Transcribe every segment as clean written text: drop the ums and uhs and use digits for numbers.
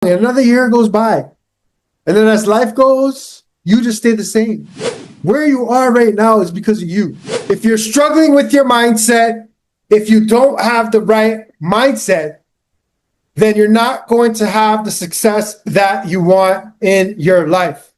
And another year goes by. And then as life goes, you just stay the same. Where you are right now is because of you. If you're struggling with your mindset, if you don't have the right mindset, then you're not going to have the success that you want in your life.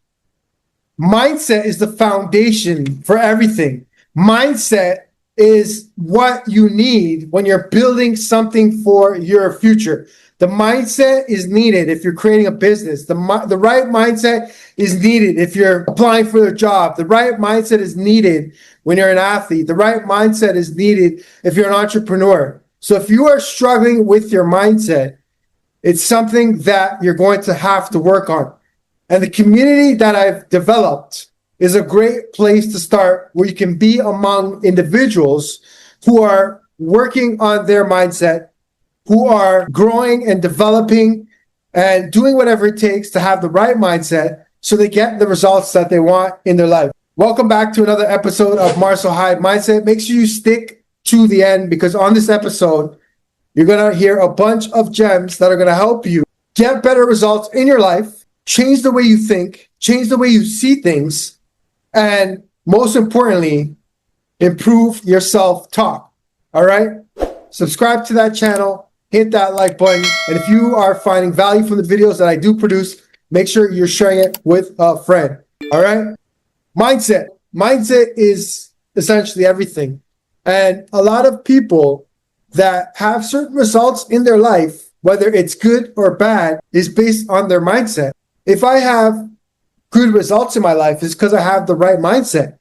Mindset is the foundation for everything. Mindset is what you need when you're building something for your future. The mindset is needed if you're creating a business. The right mindset is needed if you're applying for a job. The right mindset is needed when you're an athlete. The right mindset is needed if you're an entrepreneur. So if you are struggling with your mindset, it's something that you're going to have to work on. And the community that I've developed is a great place to start, where you can be among individuals who are working on their mindset, who are growing and developing and doing whatever it takes to have the right mindset so they get the results that they want in their life. Welcome back to another episode of Marcel Hyde Mindset. Make sure you stick to the end, because on this episode, you're going to hear a bunch of gems that are going to help you get better results in your life, change the way you think, change the way you see things, and most importantly, improve your self-talk. All right? Subscribe to that channel, hit that like button, and if you are finding value from the videos that I do produce, make sure you're sharing it with a friend. All right? Mindset. Mindset is essentially everything. And a lot of people that have certain results in their life, whether it's good or bad, is based on their mindset. If I have good results in my life, it's because I have the right mindset.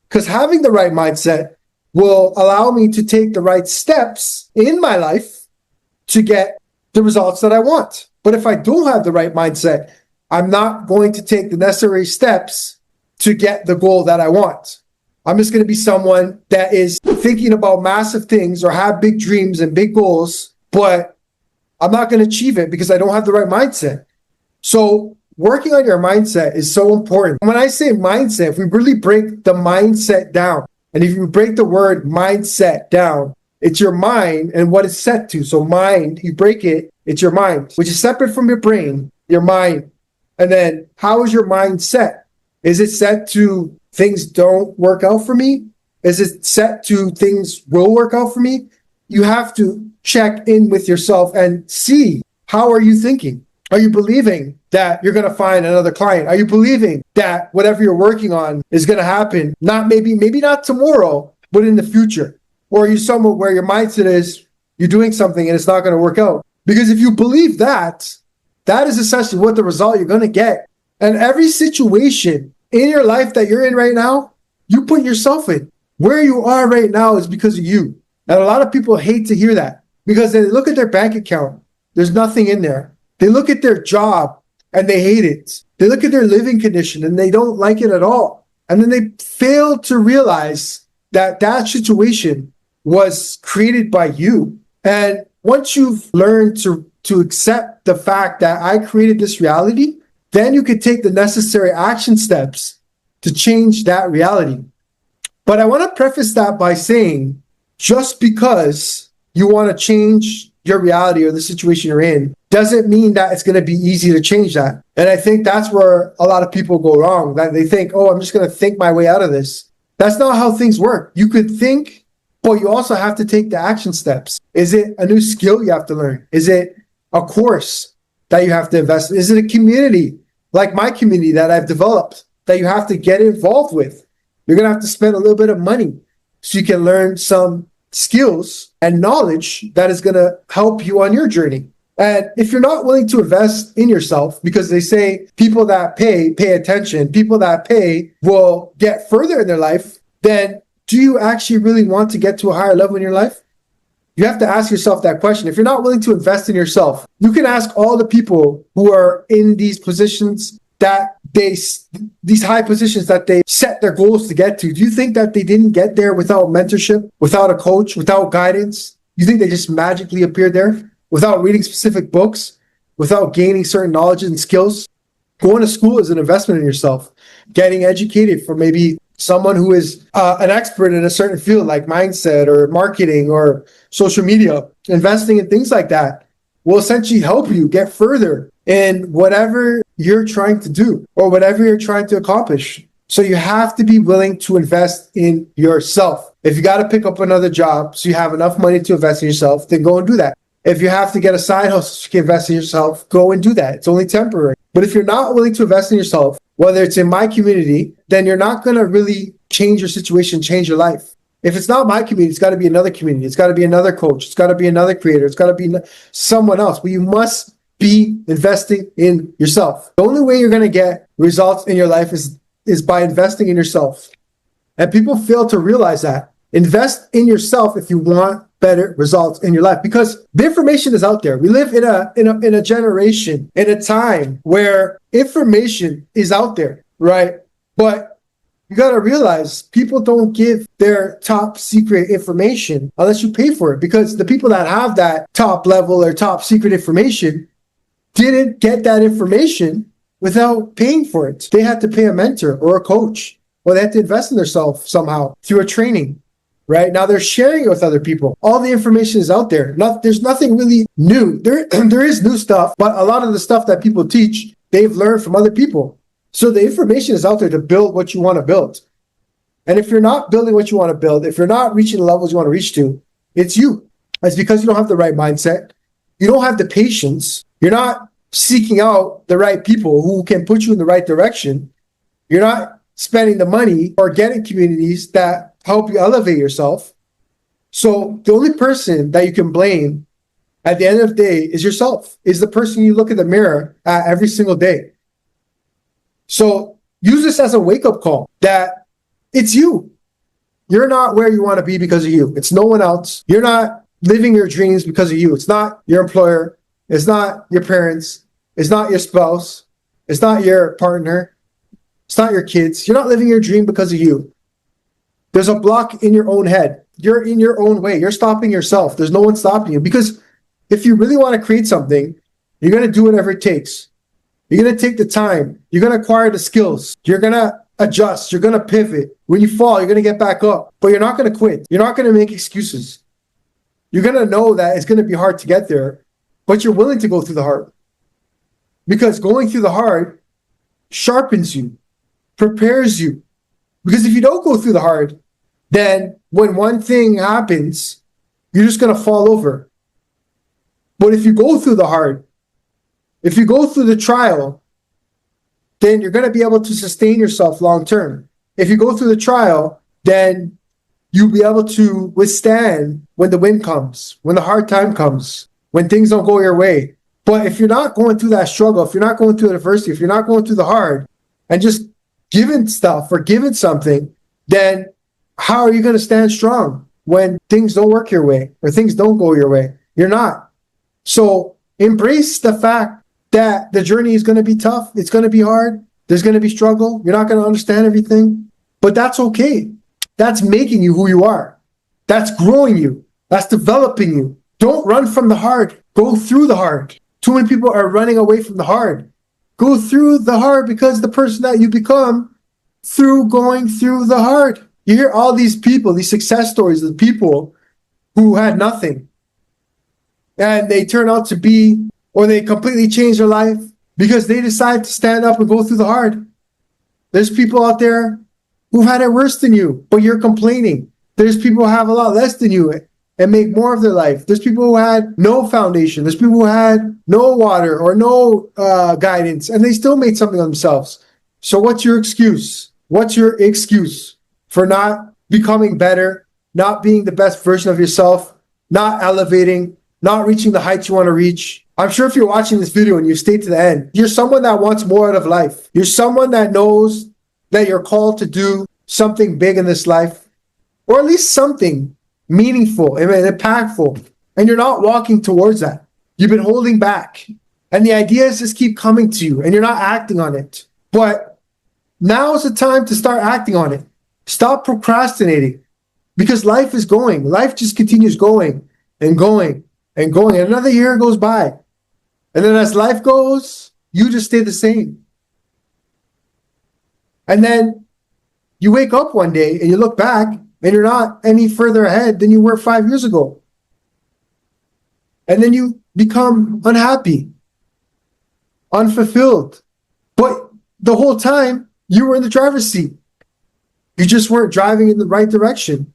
Because having the right mindset will allow me to take the right steps in my life to get the results that I want. But if I don't have the right mindset, I'm not going to take the necessary steps to get the goal that I want. I'm just going to be someone that is thinking about massive things or have big dreams and big goals, but I'm not going to achieve it because I don't have the right mindset. So working on your mindset is so important. When I say mindset, if we really break the mindset down, and if you break the word mindset down, it's your mind and what it's set to. So mind, you break it, it's your mind, which is separate from your brain, your mind. And then how is your mind set? Is it set to things don't work out for me? Is it set to things will work out for me? You have to check in with yourself and see, how are you thinking? Are you believing that you're going to find another client? Are you believing that whatever you're working on is going to happen? Maybe not tomorrow, but in the future. Or are you someone where your mindset is you're doing something and it's not going to work out? Because if you believe that, that is essentially what the result you're going to get. And every situation in your life that you're in right now, you put yourself in. Where you are right now is because of you. And a lot of people hate to hear that, because they look at their bank account, there's nothing in there. They look at their job and they hate it. They look at their living condition and they don't like it at all. And then they fail to realize that that situation was created by you. And once you've learned to accept the fact that I created this reality, then you could take the necessary action steps to change that reality. But I want to preface that by saying, just because you want to change your reality or the situation you're in doesn't mean that it's going to be easy to change that. And I think that's where a lot of people go wrong. That they think, oh, I'm just going to think my way out of this. That's not how things work. You could think, but you also have to take the action steps. Is it a new skill you have to learn? Is it a course that you have to invest in? Is it a community like my community that I've developed that you have to get involved with? You're going to have to spend a little bit of money so you can learn some skills and knowledge that is going to help you on your journey. And if you're not willing to invest in yourself, because they say people that pay attention, people that pay will get further in their life, then do you actually really want to get to a higher level in your life? You have to ask yourself that question. If you're not willing to invest in yourself, you can ask all the people who are in these positions these high positions that they set their goals to get to. Do you think that they didn't get there without mentorship, without a coach, without guidance? You think they just magically appeared there without reading specific books, without gaining certain knowledge and skills? Going to school is an investment in yourself. Getting educated from maybe someone who is an expert in a certain field like mindset or marketing or social media, investing in things like that will essentially help you get further in whatever you're trying to do or whatever you're trying to accomplish. So you have to be willing to invest in yourself. If you got to pick up another job so you have enough money to invest in yourself, then go and do that. If you have to get a side hustle so you can invest in yourself, go and do that. It's only temporary. But if you're not willing to invest in yourself, whether it's in my community, then you're not going to really change your situation, change your life. If it's not my community, it's got to be another community. It's got to be another coach. It's got to be another creator. It's got to be someone else. But you must be investing in yourself. The only way you're going to get results in your life is by investing in yourself. And people fail to realize that. Invest in yourself if you want better results in your life, because the information is out there. We live in a generation, in a time where information is out there, right? But you got to realize people don't give their top secret information unless you pay for it, because the people that have that top level or top secret information didn't get that information without paying for it. They had to pay a mentor or a coach, or they had to invest in themselves somehow through a training. Right now, they're sharing it with other people. All the information is out there. There's nothing really new. There is new stuff, but a lot of the stuff that people teach, they've learned from other people. So the information is out there to build what you want to build. And if you're not building what you want to build, if you're not reaching the levels you want to reach to, it's you. It's because you don't have the right mindset. You don't have the patience. You're not seeking out the right people who can put you in the right direction. You're not spending the money or getting communities that help you elevate yourself. So the only person that you can blame at the end of the day is yourself, is the person you look in the mirror at every single day. So use this as a wake-up call that it's you. You're not where you want to be because of you. It's no one else. You're not living your dreams because of you. It's not your employer. It's not your parents. It's not your spouse. It's not your partner. It's not your kids. You're not living your dream because of you. There's a block in your own head. You're in your own way. You're stopping yourself. There's no one stopping you. Because if you really want to create something, you're going to do whatever it takes. You're going to take the time. You're going to acquire the skills. You're going to adjust. You're going to pivot. When you fall, you're going to get back up. But you're not going to quit. You're not going to make excuses. You're going to know that it's going to be hard to get there, but you're willing to go through the hard. Because going through the hard sharpens you, prepares you. Because if you don't go through the hard, then when one thing happens, you're just going to fall over. But if you go through the hard, if you go through the trial, then you're going to be able to sustain yourself long term. If you go through the trial, then you'll be able to withstand when the wind comes, when the hard time comes, when things don't go your way. But if you're not going through that struggle, if you're not going through adversity, if you're not going through the hard and just given stuff or given something, then how are you going to stand strong when things don't work your way or things don't go your way? You're not. So embrace the fact that the journey is going to be tough. It's going to be hard. There's going to be struggle. You're not going to understand everything, but that's okay. That's making you who you are. That's growing you. That's developing you. Don't run from the hard. Go through the hard. Too many people are running away from the hard. Go through the hard, because the person that you become through going through the hard. You hear all these people, these success stories of people who had nothing, and they turn out to be, or they completely change their life because they decide to stand up and go through the hard. There's people out there who've had it worse than you, but you're complaining. There's people who have a lot less than you and make more of their life. There's people who had no foundation. There's people who had no water or no guidance, and they still made something of themselves. So what's your excuse? What's your excuse for not becoming better, not being the best version of yourself, not elevating, not reaching the heights you want to reach? I'm sure if you're watching this video and you stay to the end, you're someone that wants more out of life. You're someone that knows that you're called to do something big in this life, or at least something meaningful and impactful, and you're not walking towards that. You've been holding back, and the ideas just keep coming to you, and you're not acting on it. But now is the time to start acting on it. Stop procrastinating, because life is going. Life just continues going and going and going, and another year goes by. And then as life goes, you just stay the same. And then you wake up one day and you look back and you're not any further ahead than you were 5 years ago. And then you become unhappy. unfulfilled. But the whole time, you were in the driver's seat. You just weren't driving in the right direction.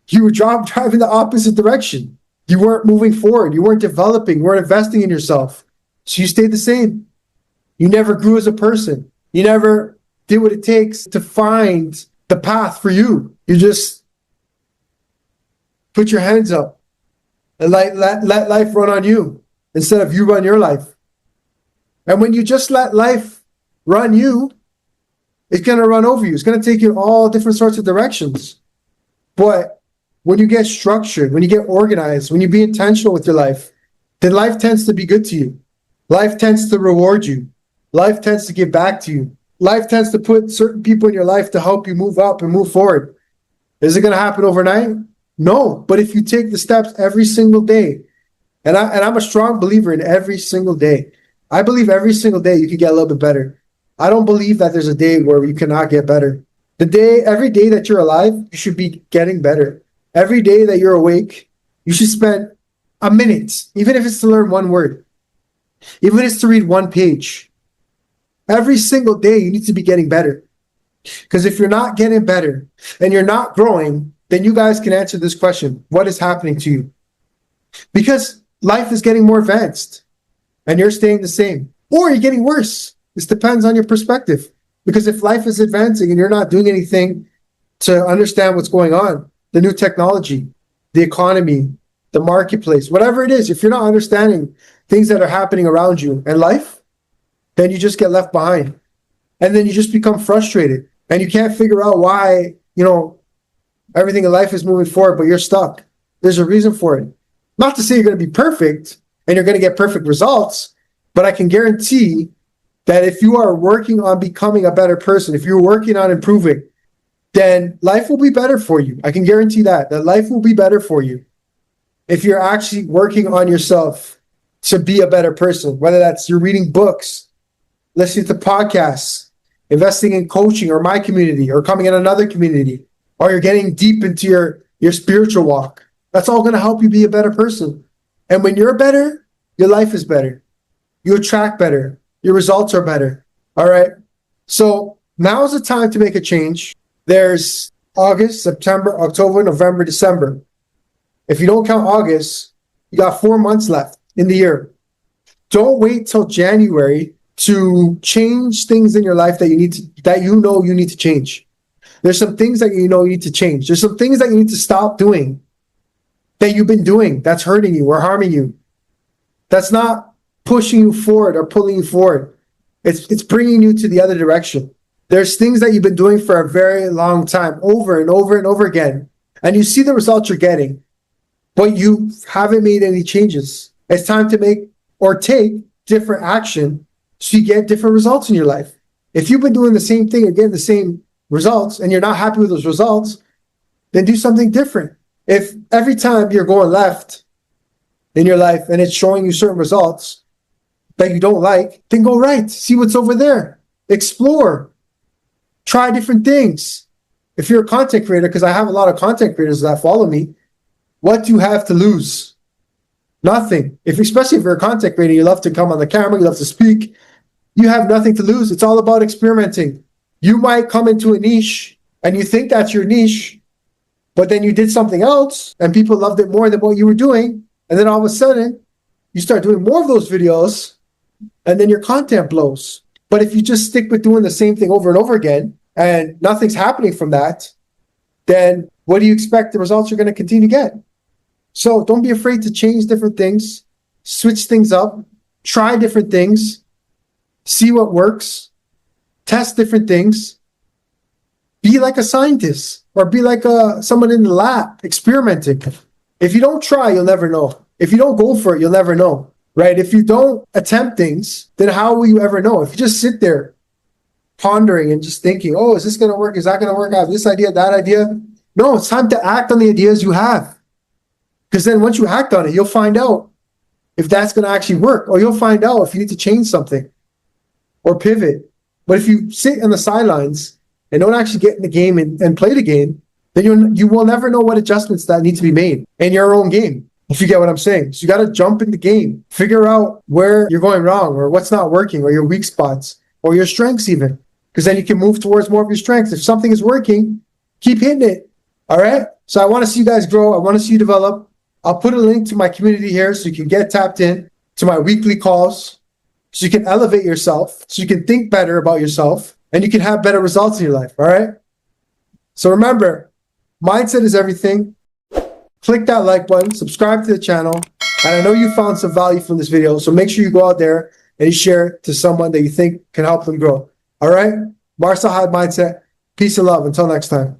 You were driving the opposite direction. You weren't moving forward. You weren't developing. You weren't investing in yourself. So you stayed the same. You never grew as a person. You never did what it takes to find the path for you. You just put your hands up and let life run on you instead of you run your life. And when you just let life run you, it's going to run over you. It's going to take you in all different sorts of directions. But when you get structured, when you get organized, when you be intentional with your life, then life tends to be good to you. Life tends to reward you. Life tends to give back to you. Life tends to put certain people in your life to help you move up and move forward. Is it going to happen overnight? No. But if you take the steps every single day, and I'm a strong believer in every single day. I believe every single day you can get a little bit better. I don't believe that there's a day where you cannot get better. Every day that you're alive, you should be getting better. Every day that you're awake, you should spend a minute, even if it's to learn one word, even if it's to read one page. Every single day, you need to be getting better. Because if you're not getting better and you're not growing, then you guys can answer this question. What is happening to you? Because life is getting more advanced and you're staying the same. Or you're getting worse. This depends on your perspective. Because if life is advancing and you're not doing anything to understand what's going on, the new technology, the economy, the marketplace, whatever it is, if you're not understanding things that are happening around you and life, then you just get left behind. And then you just become frustrated. And you can't figure out why, everything in life is moving forward, but you're stuck. There's a reason for it. Not to say you're going to be perfect and you're going to get perfect results, but I can guarantee that if you are working on becoming a better person, if you're working on improving, then life will be better for you. I can guarantee that life will be better for you if you're actually working on yourself to be a better person, whether that's you're reading books, listening to podcasts, investing in coaching or my community or coming in another community, or you're getting deep into your spiritual walk. That's all going to help you be a better person. And when you're better, your life is better. You attract better. Your results are better. All right. So now is the time to make a change. There's August, September, October, November, December. If you don't count August, you got 4 months left in the year. Don't wait till January to change things in your life that you need to change. There's some things that you need to change. There's some things that you need to stop doing that you've been doing that's hurting you or harming you. That's not pushing you forward or pulling you forward. It's bringing you to the other direction. There's things that you've been doing for a very long time, over and over and over again, and you see the results you're getting, but you haven't made any changes. It's time to make or take different action so you get different results in your life. If you've been doing the same thing or getting the same results and you're not happy with those results, then do something different. If every time you're going left in your life and it's showing you certain results that you don't like, then go right. See what's over there. Explore. Try different things. If you're a content creator, because I have a lot of content creators that follow me, what do you have to lose? Nothing. Especially if you're a content creator, you love to come on the camera, you love to speak, you have nothing to lose. It's all about experimenting. You might come into a niche and you think that's your niche, but then you did something else and people loved it more than what you were doing. And then all of a sudden, you start doing more of those videos and then your content blows. But if you just stick with doing the same thing over and over again and nothing's happening from that, then what do you expect the results you're going to continue to get? So don't be afraid to change different things, switch things up, try different things, see what works, test different things, be like a scientist or be like someone in the lab experimenting. If you don't try, you'll never know. If you don't go for it, you'll never know, right? If you don't attempt things, then how will you ever know? If you just sit there pondering and just thinking, oh, is this going to work? Is that going to work? I have this idea, that idea. No, it's time to act on the ideas you have. Because then once you act on it, you'll find out if that's going to actually work, or you'll find out if you need to change something or pivot. But if you sit on the sidelines and don't actually get in the game and play the game, then you will never know what adjustments that need to be made in your own game. If you get what I'm saying. So you got to jump in the game, figure out where you're going wrong or what's not working or your weak spots or your strengths even, because then you can move towards more of your strengths. If something is working, keep hitting it. All right. So I want to see you guys grow. I want to see you develop. I'll put a link to my community here so you can get tapped in to my weekly calls so you can elevate yourself, so you can think better about yourself and you can have better results in your life. All right. So remember, mindset is everything. Click that like button, subscribe to the channel. And I know you found some value from this video, so make sure you go out there and you share it to someone that you think can help them grow. All right? Marcel Hyde Mindset. Peace and love. Until next time.